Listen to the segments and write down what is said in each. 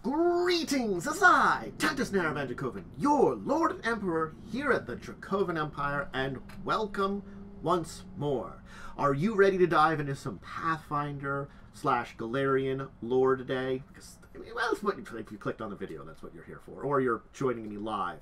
Greetings, as I, Dracovin, your Lord and Emperor here at the Dracovin Empire, and welcome once more. Are you ready to dive into some Pathfinder / Golarion lore today? Because, well, that's what, if you clicked on the video, that's what you're here for, or you're joining me live.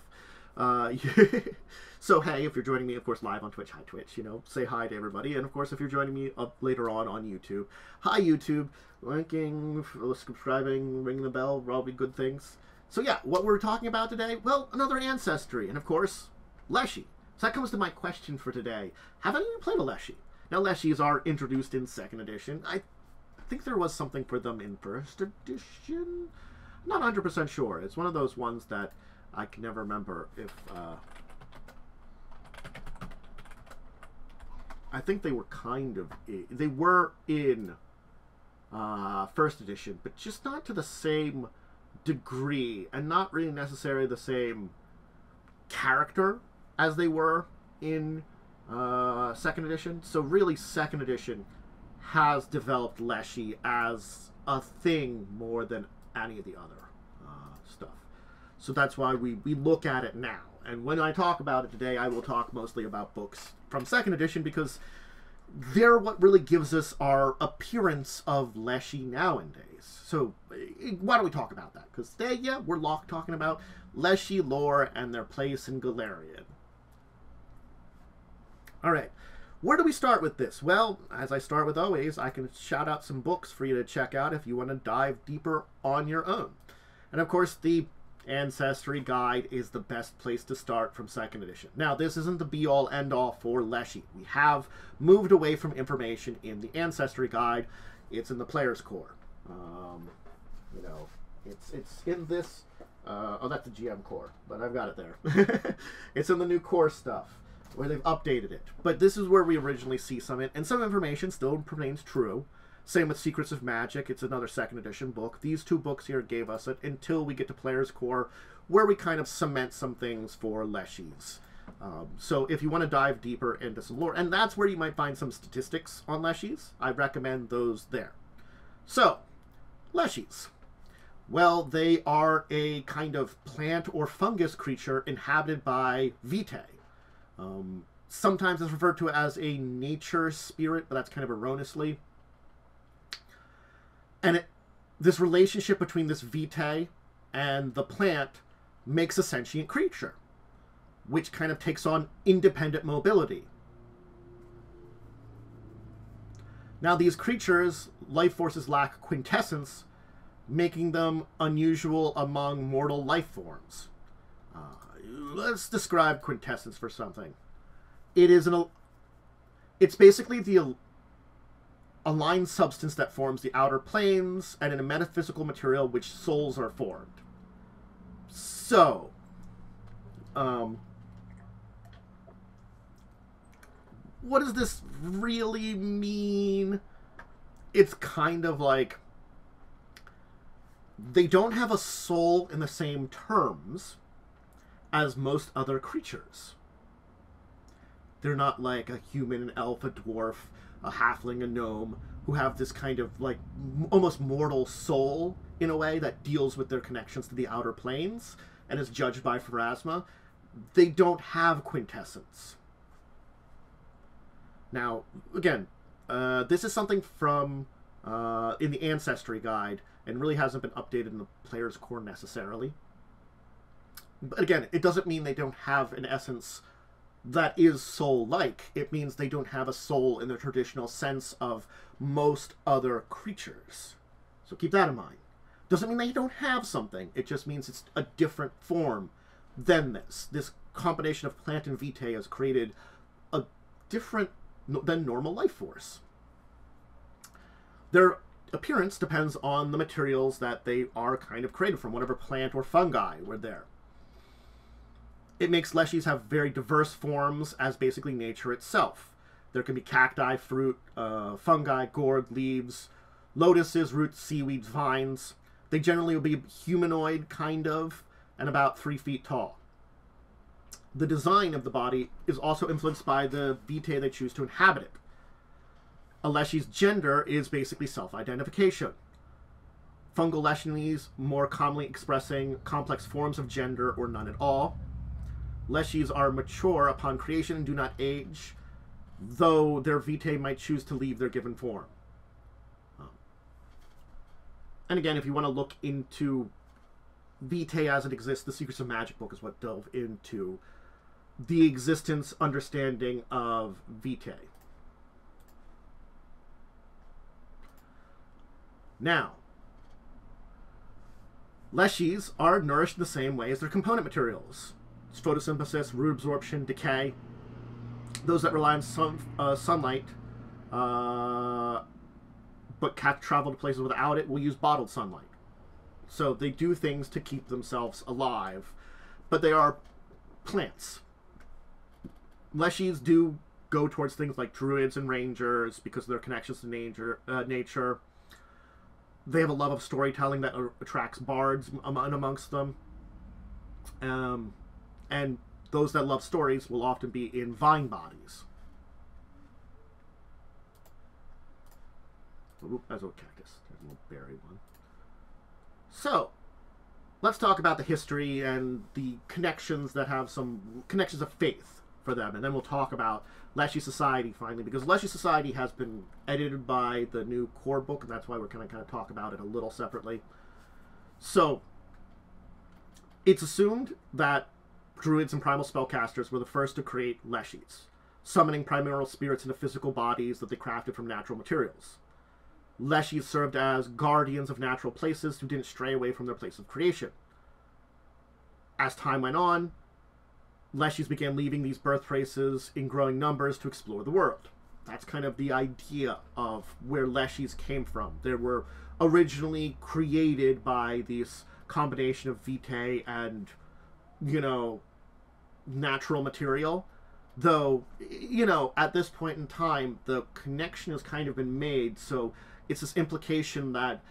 So, hey, if you're joining me, of course, live on Twitch, hi Twitch, you know, say hi to everybody. And, of course, if you're joining me up later on YouTube, hi YouTube, liking, subscribing, ringing the bell, all be good things. So, yeah, what we're talking about today, well, another ancestry, and, of course, Leshy. So that comes to my question for today. Have any of you played a Leshy? Now, Leshies are introduced in 2nd edition. I think there was something for them in 1st edition. I'm not 100% sure. It's one of those ones that I can never remember if, I think they were kind of, they were in 1st edition, but just not to the same degree, and not really necessarily the same character as they were in 2nd edition. So really 2nd edition has developed Leshy as a thing more than any of the other stuff. So that's why we look at it now. And when I talk about it today, I will talk mostly about books from 2nd edition, because they're what really gives us our appearance of Leshy nowadays. So why don't we talk about that? Because today, yeah, we're talking about Leshy lore and their place in Golarion. Alright, where do we start with this? Well, as I start with always, I can shout out some books for you to check out if you want to dive deeper on your own. And of course, the Ancestry Guide is the best place to start from 2nd edition. Now, this isn't the be-all, end-all for Leshy. We have moved away from information in the Ancestry Guide. It's in the Player's Core. You know, it's in this... oh, that's the GM Core, but I've got it there. It's in the new core stuff, where they've updated it. But this is where we originally see some of it, and some information still remains true. Same with Secrets of Magic. It's another 2nd edition book. These two books here gave us it until we get to Player's Core, where we kind of cement some things for Leshies. So if you want to dive deeper into some lore, and that's where you might find some statistics on Leshies, I recommend those there. So, Leshies. Well, they are a kind of plant or fungus creature inhabited by vitae. Sometimes it's referred to as a nature spirit, but that's kind of erroneously. And this relationship between this vitae and the plant makes a sentient creature, which kind of takes on independent mobility. Now, these creatures, life forces lack quintessence, making them unusual among mortal life forms. Let's describe quintessence for something. It's basically the aligned substance that forms the outer planes, and in a metaphysical material which souls are formed. So, what does this really mean? It's kind of like they don't have a soul in the same terms as most other creatures. They're not like a human, an elf, a dwarf, a halfling, a gnome, who have this kind of, like, almost mortal soul, in a way, that deals with their connections to the outer planes, and is judged by Pharasma. They don't have quintessence. Now, again, this is something from, in the Ancestry Guide, and really hasn't been updated in the Player's Core necessarily. But again, it doesn't mean they don't have an essence that is soul-like. It means they don't have a soul in the traditional sense of most other creatures. So keep that in mind. Doesn't mean they don't have something. It just means it's a different form than this. This combination of plant and vitae has created a different than normal life force. Their appearance depends on the materials that they are kind of created from, whatever plant or fungi were there. It makes Leshies have very diverse forms as basically nature itself. There can be cacti, fruit, fungi, gourd, leaves, lotuses, roots, seaweeds, vines. They generally will be humanoid, kind of, and about 3 feet tall. The design of the body is also influenced by the vitae they choose to inhabit it. A Leshy's gender is basically self-identification. Fungal Leshies more commonly expressing complex forms of gender or none at all. Leshies are mature upon creation and do not age, though their vitae might choose to leave their given form. And again, if you want to look into vitae as it exists, the Secrets of Magic book is what delve into the existence, understanding of vitae. Now, Leshies are nourished in the same way as their component materials. It's photosynthesis, root absorption, decay. Those that rely on sunlight, but can't travel to places without it, will use bottled sunlight. So they do things to keep themselves alive, but they are plants. Leshies do go towards things like druids and rangers because of their connections to nature. They have a love of storytelling that attracts bards amongst them. And those that love stories will often be in vine bodies. Ooh, that's a cactus. There's a little berry one. So, let's talk about the history and the connections that have some connections of faith for them. And then we'll talk about Leshy Society finally, because Leshy Society has been edited by the new core book, and that's why we're going to kind of talk about it a little separately. So, it's assumed that druids and primal spellcasters were the first to create Leshies, summoning primordial spirits into physical bodies that they crafted from natural materials. Leshies served as guardians of natural places who didn't stray away from their place of creation. As time went on, Leshies began leaving these birthplaces in growing numbers to explore the world. That's kind of the idea of where Leshies came from. They were originally created by this combination of vitae and, you know, natural material. Though, you know, at this point in time, the connection has kind of been made, so it's this implication that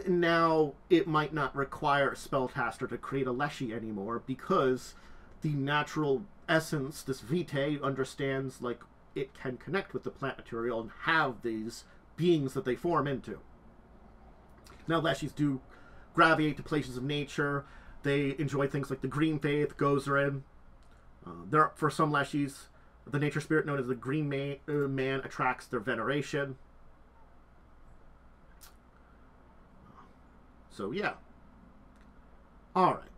now it might not require a spellcaster to create a Leshy anymore, because the natural essence, this vitae, understands, like, it can connect with the plant material and have these beings that they form into. Now, Leshies do gravitate to places of nature. They enjoy things like the Green Faith, Golarion. For some Leshies, the nature spirit known as the Green Man attracts their veneration. So, yeah. Alright.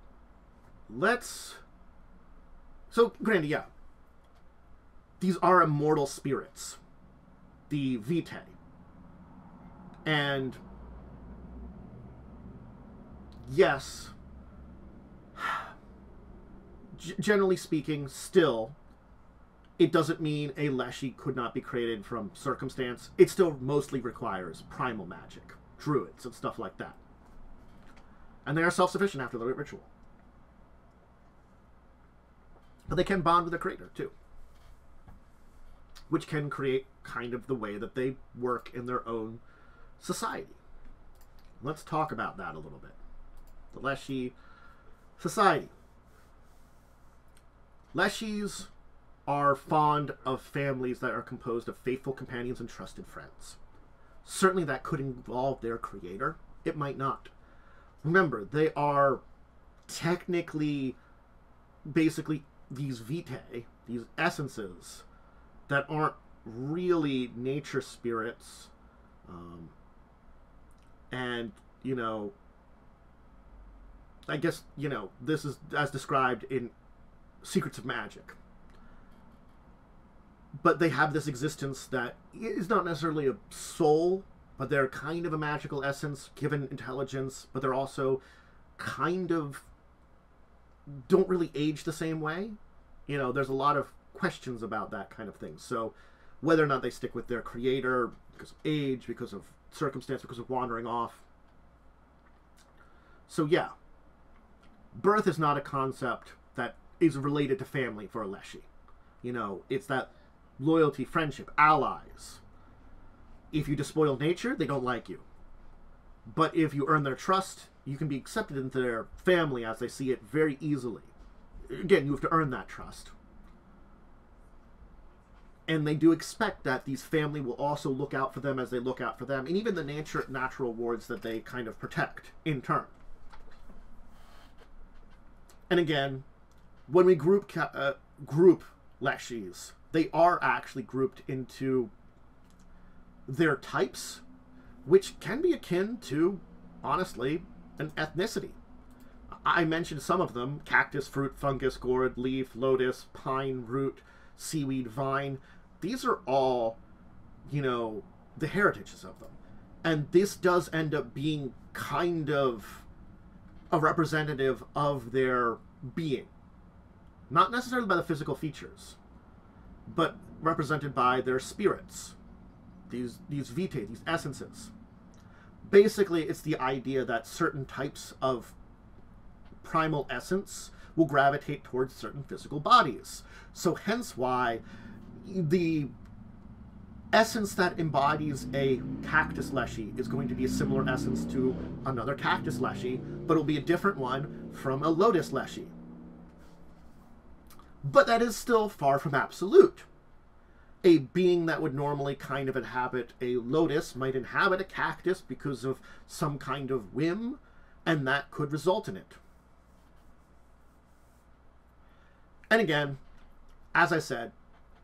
So, granted, yeah. These are immortal spirits. The vitae. And, yes, generally speaking, still, it doesn't mean a Leshy could not be created from circumstance. It still mostly requires primal magic, druids, and stuff like that. And they are self-sufficient after the ritual. But they can bond with the creator, too. Which can create kind of the way that they work in their own society. Let's talk about that a little bit. The Leshy Society. Leshies are fond of families that are composed of faithful companions and trusted friends. Certainly that could involve their creator. It might not. Remember, they are technically, basically, these vitae, these essences, that aren't really nature spirits. And, you know, I guess, you know, this is as described in Secrets of Magic. But they have this existence that is not necessarily a soul, but they're kind of a magical essence, given intelligence, but they're also kind of don't really age the same way. You know, there's a lot of questions about that kind of thing. So whether or not they stick with their creator because of age, because of circumstance, because of wandering off. So yeah, birth is not a concept that is related to family for a Leshy. You know, it's that loyalty, friendship, allies. If you despoil nature, they don't like you. But if you earn their trust, you can be accepted into their family as they see it very easily. Again, you have to earn that trust. And they do expect that these family will also look out for them as they look out for them, and even the natural wards that they kind of protect in turn. And again, when we group Leshies, they are actually grouped into their types, which can be akin to, honestly, an ethnicity. I mentioned some of them: cactus, fruit, fungus, gourd, leaf, lotus, pine, root, seaweed, vine. These are all, you know, the heritages of them. And this does end up being kind of a representative of their being. Not necessarily by the physical features, but represented by their spirits. These vitae, these essences. Basically, it's the idea that certain types of primal essence will gravitate towards certain physical bodies. So hence why the essence that embodies a cactus Leshy is going to be a similar essence to another cactus Leshy, but it'll be a different one from a lotus Leshy. But that is still far from absolute. A being that would normally kind of inhabit a lotus might inhabit a cactus because of some kind of whim, and that could result in it. And again, as I said,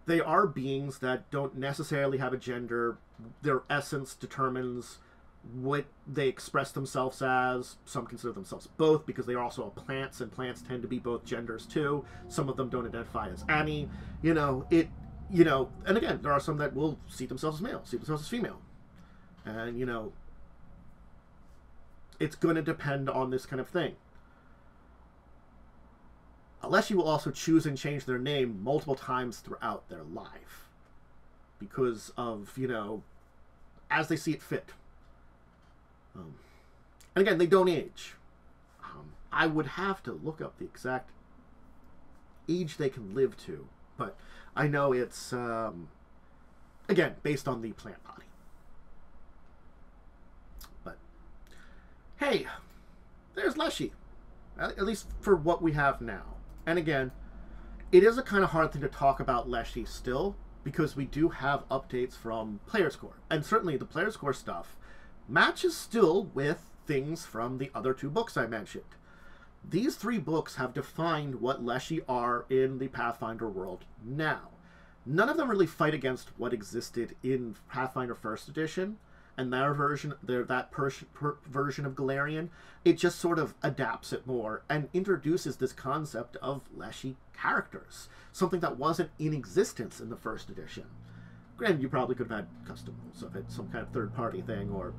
they are beings that don't necessarily have a gender. Their essence determines what they express themselves as. Some consider themselves both because they are also plants, and plants tend to be both genders too. Some of them don't identify as any. And again, there are some that will see themselves as male, see themselves as female. And, it's going to depend on this kind of thing. Leshy will also choose and change their name multiple times throughout their life because of, as they see it fit. And again, they don't age. I would have to look up the exact age they can live to, but I know it's, again, based on the plant body. But, hey, there's Leshy, at least for what we have now. And again, it is a kind of hard thing to talk about Leshy still, because we do have updates from Player's Core. And certainly the Player's Core stuff matches still with things from the other two books I mentioned. These three books have defined what Leshy are in the Pathfinder world now. None of them really fight against what existed in Pathfinder 1st Edition, and their version, that version of Golarion. It just sort of adapts it more and introduces this concept of Leshy characters, something that wasn't in existence in the 1st Edition. Granted, you probably could have had customs of it, some kind of third-party thing, or,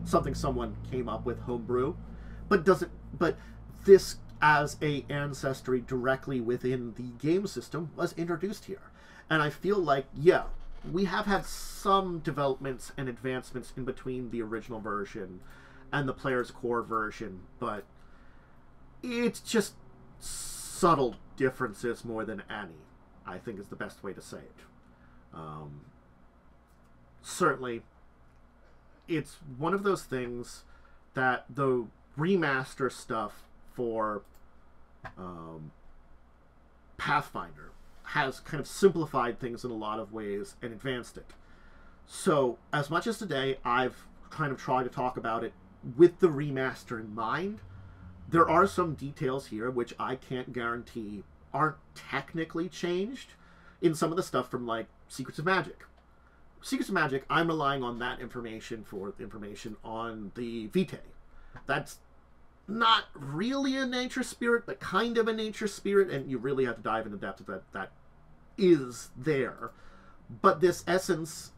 something someone came up with homebrew, but this as a ancestry directly within the game system was introduced here. And I feel like, yeah, we have had some developments and advancements in between the original version and the Player's Core version, but it's just subtle differences more than any, I think is the best way to say it. Certainly, it's one of those things that the remaster stuff for Pathfinder has kind of simplified things in a lot of ways and advanced it. So, as much as today I've kind of tried to talk about it with the remaster in mind, there are some details here which I can't guarantee aren't technically changed in some of the stuff from, like, Secrets of Magic. Secrets of Magic, I'm relying on that information for information on the Vitae. That's not really a nature spirit, but kind of a nature spirit, and you really have to dive into the depth of that is there. But this essence,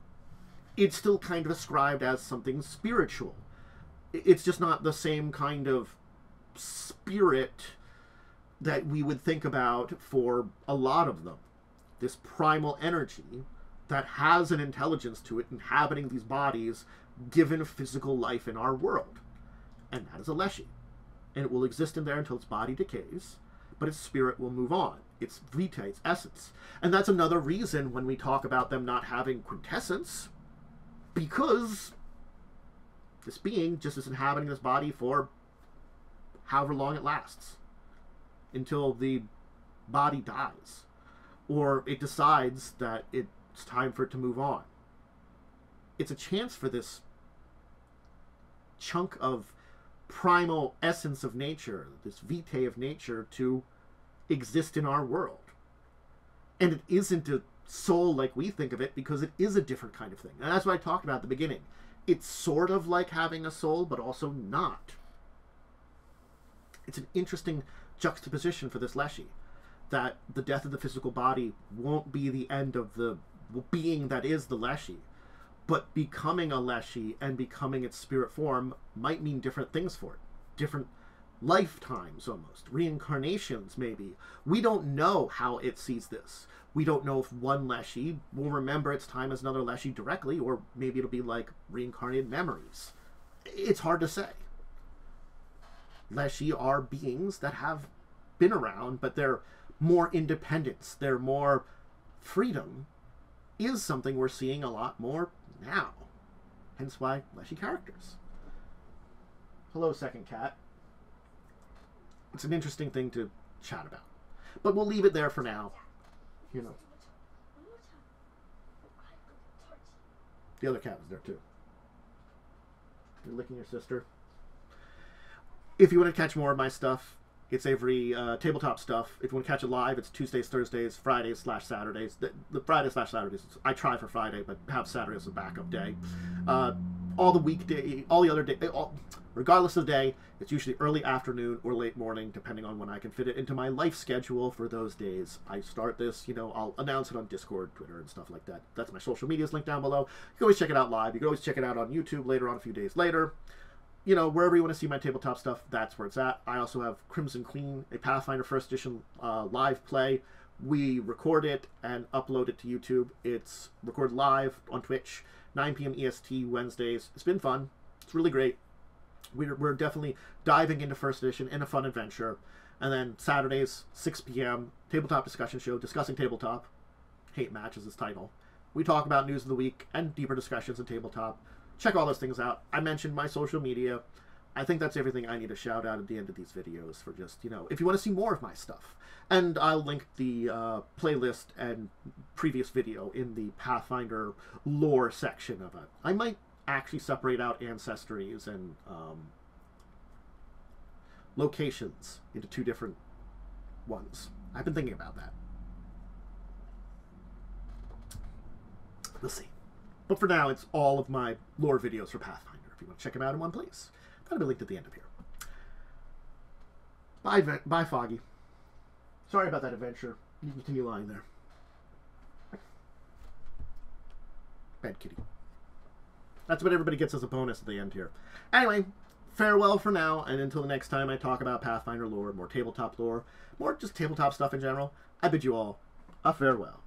it's still kind of described as something spiritual. It's just not the same kind of spirit that we would think about for a lot of them. This primal energy that has an intelligence to it inhabiting these bodies given physical life in our world. And that is a Leshy. And it will exist in there until its body decays, but its spirit will move on. Its vitae, its essence. And that's another reason when we talk about them not having quintessence, because this being just is inhabiting this body for however long it lasts, until the body dies, or it decides that it it's time for it to move on. It's a chance for this chunk of primal essence of nature, this vitae of nature, to exist in our world. And it isn't a soul like we think of it, because it is a different kind of thing. And that's what I talked about at the beginning. It's sort of like having a soul, but also not. It's an interesting juxtaposition for this Leshy, that the death of the physical body won't be the end of the being that is the Leshy, but becoming a Leshy and becoming its spirit form might mean different things for it. Different lifetimes, almost. Reincarnations, maybe. We don't know how it sees this. We don't know if one Leshy will remember its time as another Leshy directly, or maybe it'll be like reincarnated memories. It's hard to say. Leshy are beings that have been around, but their more independence, their more freedom, is something we're seeing a lot more now. Hence why Leshy characters. Hello, second cat. It's an interesting thing to chat about. But we'll leave it there for now. You know. The other cat was there too. You're licking your sister. If you want to catch more of my stuff, it's every tabletop stuff. If you want to catch it live, it's Tuesdays, Thursdays, Fridays/Saturdays. The Fridays/Saturdays, I try for Friday, but have Saturday as a backup day. All the other day, regardless of the day, it's usually early afternoon or late morning, depending on when I can fit it into my life schedule for those days. I start this, I'll announce it on Discord, Twitter, and stuff like that. That's my social medias linked down below. You can always check it out live. You can always check it out on YouTube later on, a few days later. Wherever you want to see my tabletop stuff, that's where it's at. I also have Crimson Queen, a Pathfinder 1st Edition live play. We record it and upload it to YouTube. It's recorded live on Twitch, 9 p.m. EST Wednesdays. It's been fun. It's really great. We're definitely diving into 1st Edition in a fun adventure. And then Saturdays, 6 p.m., tabletop discussion show, Discussing Tabletop. Hate Match is its title. We talk about news of the week and deeper discussions in tabletop. Check all those things out. I mentioned my social media. I think that's everything I need to shout out at the end of these videos for just, if you want to see more of my stuff. And I'll link the playlist and previous video in the Pathfinder lore section of it. I might actually separate out ancestries and locations into 2 different ones. I've been thinking about that. We'll see. But for now, it's all of my lore videos for Pathfinder. If you want to check them out in one place, that'll be linked at the end of here. Bye, Foggy. Sorry about that adventure. You can continue lying there. Bad kitty. That's what everybody gets as a bonus at the end here. Anyway, farewell for now, and until the next time I talk about Pathfinder lore, more tabletop lore, more just tabletop stuff in general, I bid you all a farewell.